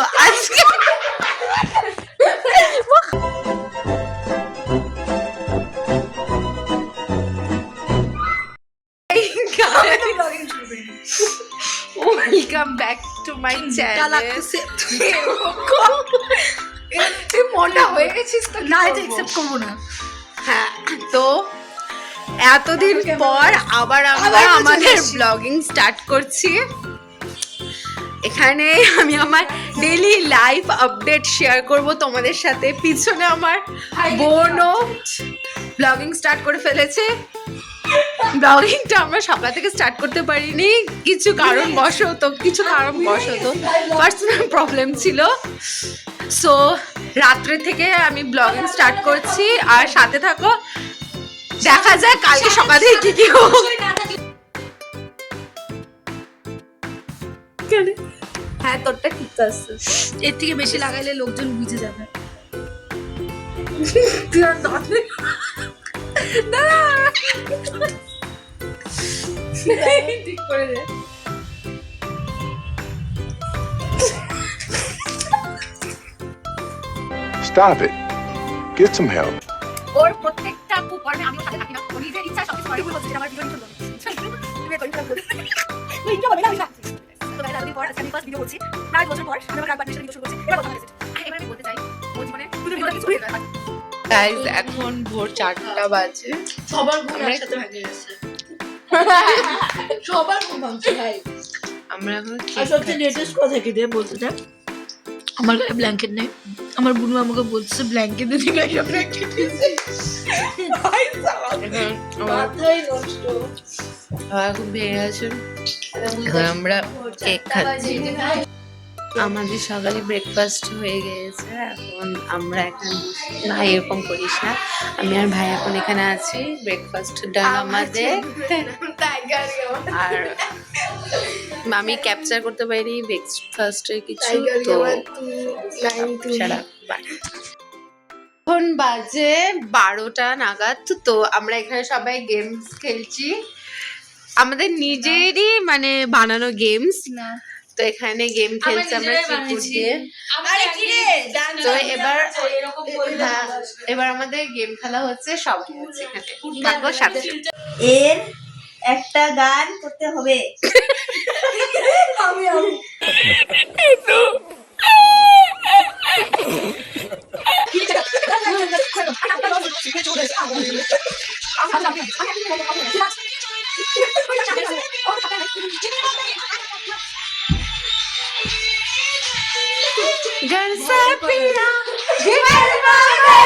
তো আজকে welcome back to my channel. মোটা হয়ে গেছিস তো না, এটা অ্যাকসেপ্ট করবো না। হ্যাঁ, তো এতদিন পর আবার আমরা আমাদের ব্লগিং স্টার্ট করছি। এখানে আমি আমার ডেইলি লাইফ আপডেট শেয়ার করব তোমাদের সাথে। পিছনে আমার বোনও ব্লগিং স্টার্ট করে ফেলেছে। ব্লগিংটা আমরা সকাল থেকে স্টার্ট করতে পারিনি, কিছু কারণবশত পার্সোনাল প্রবলেম ছিল। সো রাত্রে থেকে আমি ব্লগিং স্টার্ট করছি, আর সাথে থাকো, দেখা যায় কালকে সকালে কি কি হোক। হ্যাঁ, তোরটা ঠিক আছে। এর থেকে বেশি লাগাইলে লোকজন বুঝে যাবে। ঠিক করে দে। Stop it. Get some help. ওর প্রত্যেকটা কুকর্মে আমি সাথে থাকি না, ও নিজের ইচ্ছা সব কিছু করে বলছে আমার ভিডিও শুনলো। তুমি তো ইন্টার করছিস, তুই ইন্টার বলে না, আমি রাখছি। তো ভাই দাদি পর আমি ফার্স্ট ভিডিও করছি, প্রায় বছর পর আমি আমার কার্ড ভিডিও শুরু করছি। এবার কথা বলছি, এবার আমি বলতে চাই ওর জীবনে তুই ভিডিও কিছু হয়ে যায়। গাইস, এখন ভোর 4টা বাজে। সবার ঘুম একসাথে ভেঙে গেছে, সবার ঘুম ভাঙছে ভাই। আমরা এখন আর সবচেয়ে লেটেস্ট কথা কি দিয়ে বলতে চাই, আমার গায়ে ব্ল্যাঙ্কেট নেই। আমার বুনু আমাকে বলছে ব্ল্যাঙ্কেট দিতে, গায়ে ব্ল্যাঙ্কেট দিতে। মাথাই নষ্ট। খুব ভেঙে গেছে। এখন আমরা কেক খাচ্ছি। আমাদের সকালে ব্রেকফাস্ট হয়ে গেছে। এখন আমরা এখানে ভাই, এরকম করিস না, আমি আর ভাই এখন এখানে আছি। ব্রেকফাস্ট ডান আমাদের। আর আমি ক্যাপচার করতে পারিনি ব্রেকফাস্টের কিছু, তো এখন বাজে 12টা নাগাদ। তো আমরা এখানে সবাই গেমস খেলছি, আমাদের নিজেরই মানে বানানো গেমস। তো এখানে গেম খেলছি আমরা চিকুর দিয়ে। তো এবার আমাদের গেম খেলা হচ্ছে, সবাই আছে এখানে, থাকো সাথে। এর একটা গান করতে হবে। Gansa pira, jival mare,